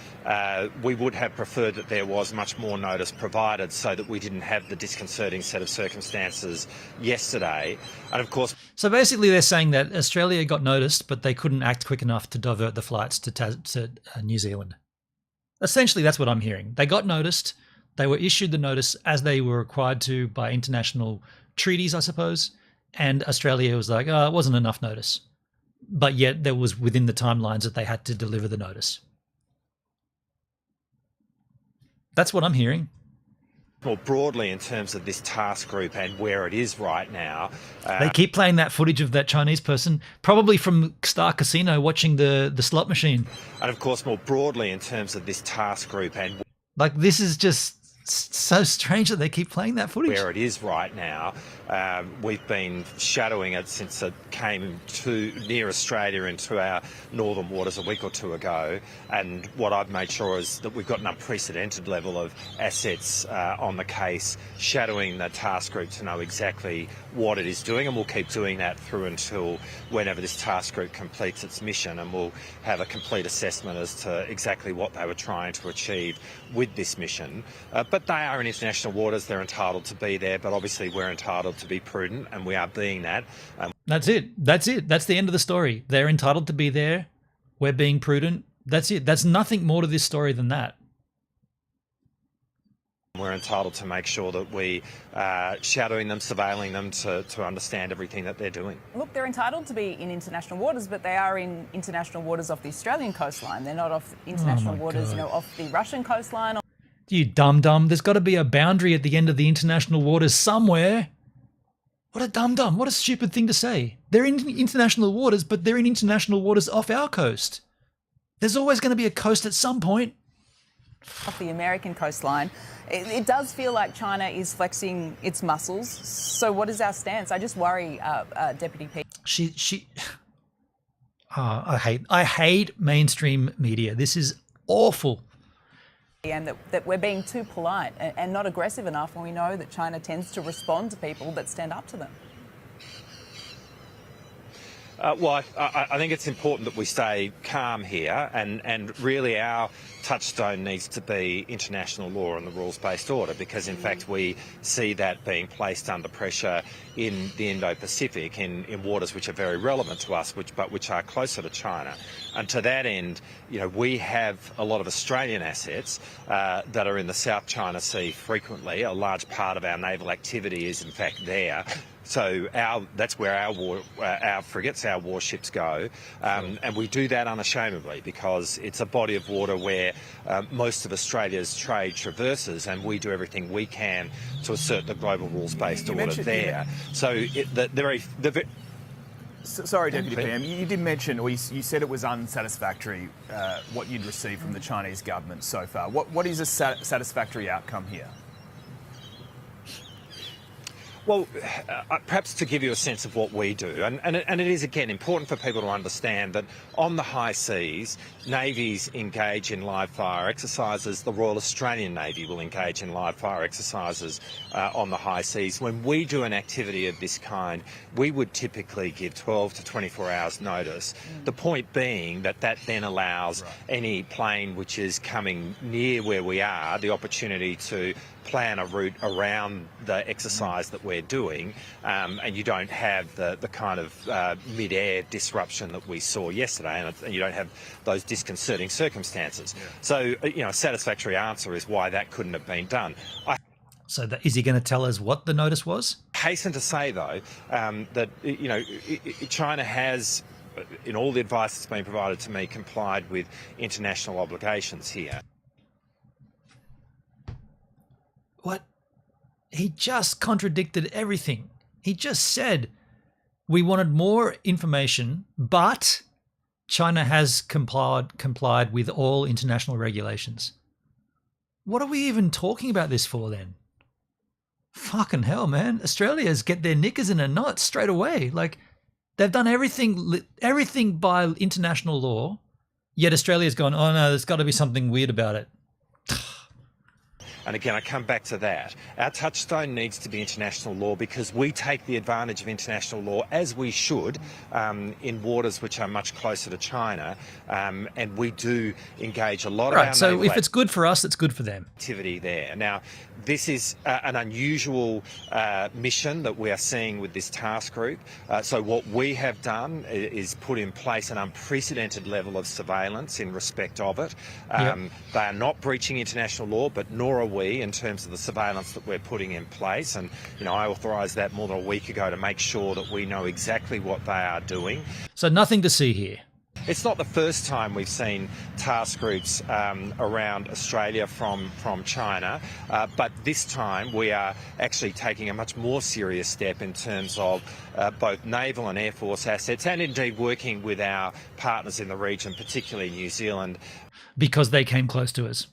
We would have preferred that there was much more notice provided so that we didn't have the disconcerting set of circumstances yesterday. And of course... So basically they're saying that Australia got noticed, but they couldn't act quick enough to divert the flights to New Zealand. Essentially, that's what I'm hearing. They got noticed. They were issued the notice as they were required to by international treaties, I suppose. And Australia was like, oh, it wasn't enough notice. But yet there was within the timelines that they had to deliver the notice. That's what I'm hearing. More broadly, in terms of this task group and where it is right now. They keep playing that footage of that Chinese person, probably from Star Casino watching the slot machine. And of course, more broadly, in terms of this task group and... Like, this is just so strange that they keep playing that footage. Where it is right now. We've been shadowing it since it came near Australia into our northern waters a week or two ago. And what I've made sure is that we've got an unprecedented level of assets on the case, shadowing the task group to know exactly what it is doing. And we'll keep doing that through until whenever this task group completes its mission. And we'll have a complete assessment as to exactly what they were trying to achieve with this mission. But they are in international waters. They're entitled to be there. But obviously we're entitled to be prudent, and we are being that. That's it. That's it. That's the end of the story. They're entitled to be there. We're being prudent. That's it. That's nothing more to this story than that. We're entitled to make sure that we shadowing them, surveilling them to understand everything that they're doing. Look, they're entitled to be in international waters, but they are in international waters off the Australian coastline. They're not off international waters, off the Russian coastline. You dum-dum. There's got to be a boundary at the end of the international waters somewhere. What a dum-dum. What a stupid thing to say. They're in international waters, but they're in international waters off our coast. There's always going to be a coast at some point. Off the American coastline. It does feel like China is flexing its muscles. So what is our stance? I just worry, Deputy Pete. I hate mainstream media. This is awful. And that we're being too polite and not aggressive enough when we know that China tends to respond to people that stand up to them. Well, I think it's important that we stay calm here, and really our touchstone needs to be international law and the rules-based order, because in fact we see that being placed under pressure in the Indo-Pacific, in waters which are very relevant to us, but which are closer to China. And to that end, we have a lot of Australian assets that are in the South China Sea frequently. A large part of our naval activity is in fact there. So that's where our frigates, our warships go, and we do that unashamedly because it's a body of water where most of Australia's trade traverses, and we do everything we can to assert the global rules-based order there. So Sorry, Deputy PM, you did mention, or you said it was unsatisfactory what you'd received from the Chinese government so far. What is a satisfactory outcome here? Well, perhaps to give you a sense of what we do, and it is, again, important for people to understand that on the high seas, navies engage in live fire exercises. The Royal Australian Navy will engage in live fire exercises on the high seas. When we do an activity of this kind, we would typically give 12 to 24 hours notice. The point being that then allows any plane which is coming near where we are the opportunity to plan a route around the exercise that we're doing, and you don't have the kind of mid-air disruption that we saw yesterday, and you don't have those disconcerting circumstances. So, a satisfactory answer is why that couldn't have been done. So is he going to tell us what the notice was? Hasten to say, though, that, China has, in all the advice that's been provided to me, complied with international obligations here. What? He just contradicted everything. He just said we wanted more information, but China has complied with all international regulations. What are we even talking about this for then? Fucking hell, man. Australia's get their knickers in a knot straight away. Like, they've done everything by international law, yet Australia's gone, oh no, there's got to be something weird about it. And again, I come back to that. Our touchstone needs to be international law because we take the advantage of international law, as we should, in waters which are much closer to China. And we do engage a lot of our so if it's good for us, it's good for them. Activity there. Now, this is an unusual mission that we are seeing with this task group. So what we have done is put in place an unprecedented level of surveillance in respect of it. They are not breaching international law, but nor are we in terms of the surveillance that we're putting in place. And, I authorised that more than a week ago to make sure that we know exactly what they are doing. So nothing to see here. It's not the first time we've seen task groups around Australia from China, but this time we are actually taking a much more serious step in terms of both naval and air force assets, and indeed working with our partners in the region, particularly New Zealand. Because they came close to us.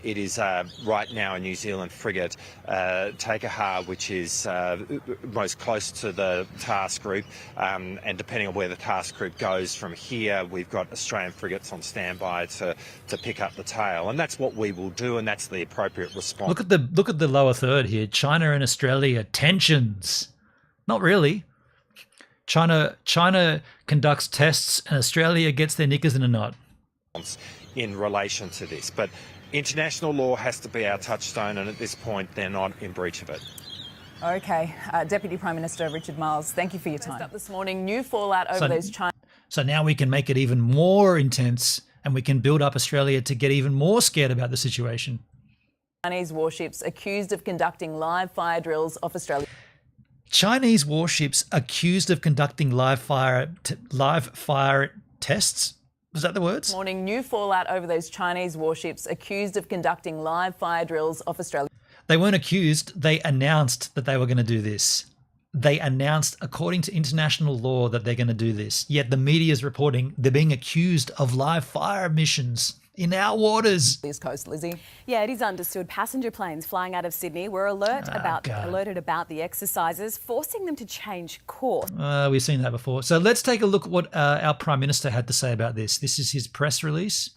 It is right now a New Zealand frigate, Takeha, which is most close to the task group, and depending on where the task group goes from here, we've got Australian frigates on standby to pick up the tail, and that's what we will do, and that's the appropriate response. Look at the lower third here. China and Australia tensions. Not really. China conducts tests, and Australia gets their knickers in a knot. In relation to this, but international law has to be our touchstone, and at this point they're not in breach of it. Okay, Deputy Prime Minister Richard Marles, thank you for your time. Up this morning, new fallout over those China. So now we can make it even more intense, and we can build up Australia to get even more scared about the situation. Chinese warships accused of conducting live fire drills off Australia. Chinese warships accused of conducting live fire tests. Was that the words? Morning, new fallout over those Chinese warships accused of conducting live fire drills off Australia. They weren't accused. They announced that they were going to do this. They announced, according to international law, that they're going to do this. Yet the media is reporting they're being accused of live fire missions in our waters. This coast, Lizzie. Yeah, it is understood. Passenger planes flying out of Sydney were alerted about the exercises, forcing them to change course. We've seen that before. So let's take a look at what our Prime Minister had to say about this. This is his press release.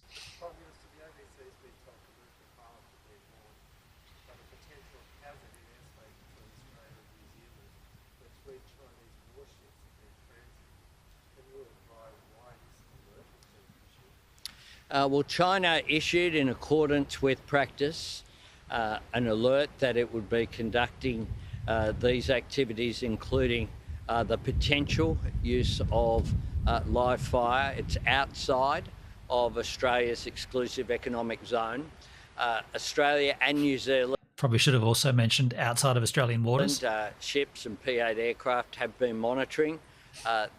Well, China issued, in accordance with practice, an alert that it would be conducting these activities, including the potential use of live fire. It's outside of Australia's exclusive economic zone. Australia and New Zealand. Probably should have also mentioned outside of Australian waters. And ships and P-8 aircraft have been monitoring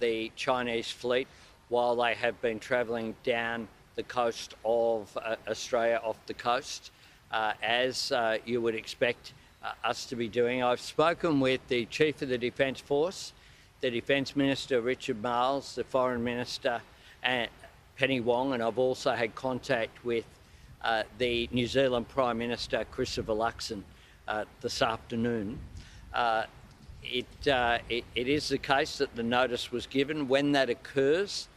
the Chinese fleet while they have been travelling down the coast of Australia, off the coast, as you would expect us to be doing. I've spoken with the Chief of the Defence Force, the Defence Minister Richard Marles, the Foreign Minister Penny Wong, and I've also had contact with the New Zealand Prime Minister Christopher Luxon this afternoon. It is the case that the notice was given. When that occurs,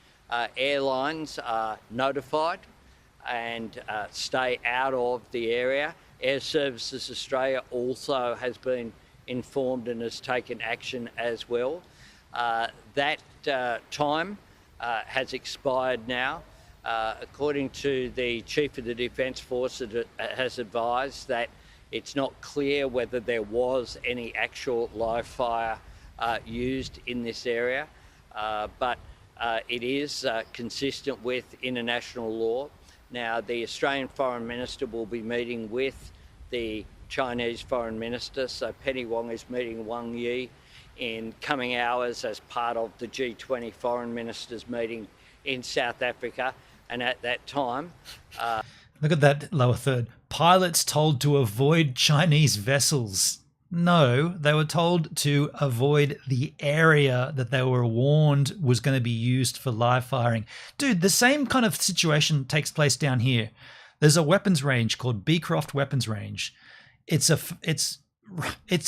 airlines are notified and stay out of the area. Air Services Australia also has been informed and has taken action as well. That time has expired now. According to the Chief of the Defence Force, it has advised that it's not clear whether there was any actual live fire used in this area, but it is consistent with international law. Now, the Australian Foreign Minister will be meeting with the Chinese Foreign Minister, so Penny Wong is meeting Wang Yi in coming hours as part of the G20 Foreign Ministers meeting in South Africa, and at that time... Look at that lower third. Pilots told to avoid Chinese vessels. No, they were told to avoid the area that they were warned was going to be used for live firing. Dude, the same kind of situation takes place down here. There's a weapons range called Beecroft Weapons Range. It's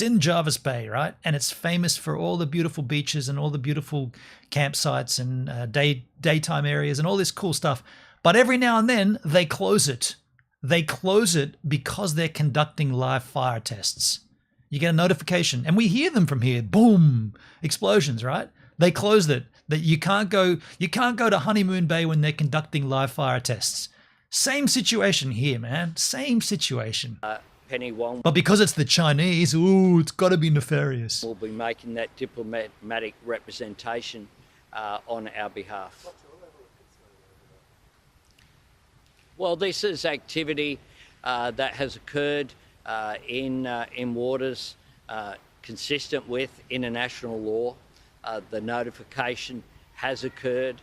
in Jervis Bay, right? And it's famous for all the beautiful beaches and all the beautiful campsites and daytime areas and all this cool stuff. But every now and then they close it. They close it because they're conducting live fire tests. You get a notification, and we hear them from here. Boom, explosions, right? They closed it. That you can't go to Honeymoon Bay when they're conducting live fire tests. Same situation here, man. Same situation. Penny Wong. But because it's the Chinese, ooh, it's got to be nefarious. We'll be making that diplomatic representation on our behalf. Well, this is activity that has occurred in waters consistent with international law. The notification has occurred.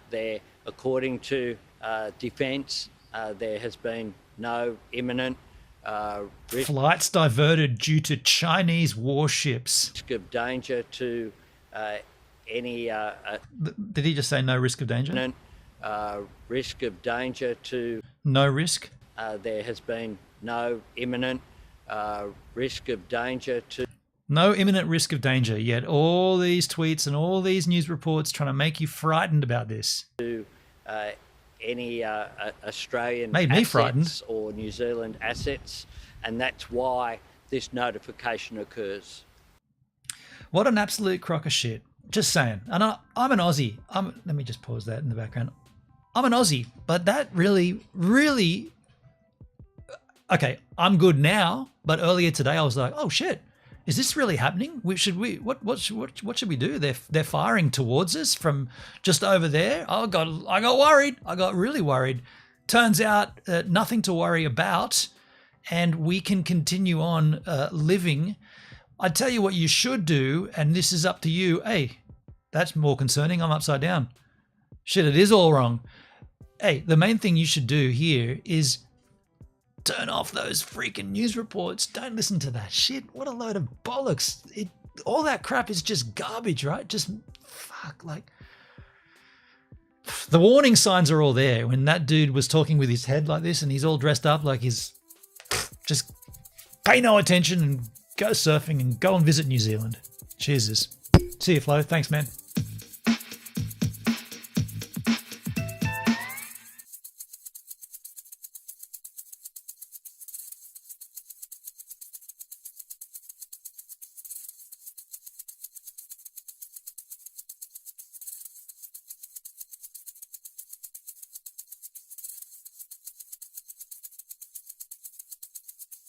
There, according to Defence, there has been no imminent risk. Flights diverted due to Chinese warships. Risk of danger to any... Did he just say no risk of danger? Imminent risk of danger to... No risk? There has been no imminent risk of danger to... No imminent risk of danger, yet all these tweets and all these news reports trying to make you frightened about this. To any Australian Made me frightened. assets or New Zealand assets, and that's why this notification occurs. What an absolute crock of shit. Just saying. And I'm an Aussie. Let me just pause that in the background. I'm an Aussie, but that really... Okay, I'm good now, but earlier today I was like, oh shit, is this really happening? What should we do? They're firing towards us from just over there. I got worried. I got really worried. Turns out nothing to worry about, and we can continue on living. I tell you what you should do, and this is up to you. Hey, that's more concerning. I'm upside down. Shit, it is all wrong. Hey, the main thing you should do here is turn off those freaking news reports. Don't listen to that shit. What a load of bollocks. All that crap is just garbage, right? Just fuck, like... The warning signs are all there. When that dude was talking with his head like this and he's all dressed up like he's... Just pay no attention and go surfing and go and visit New Zealand. Cheers. See you, Flo. Thanks, man.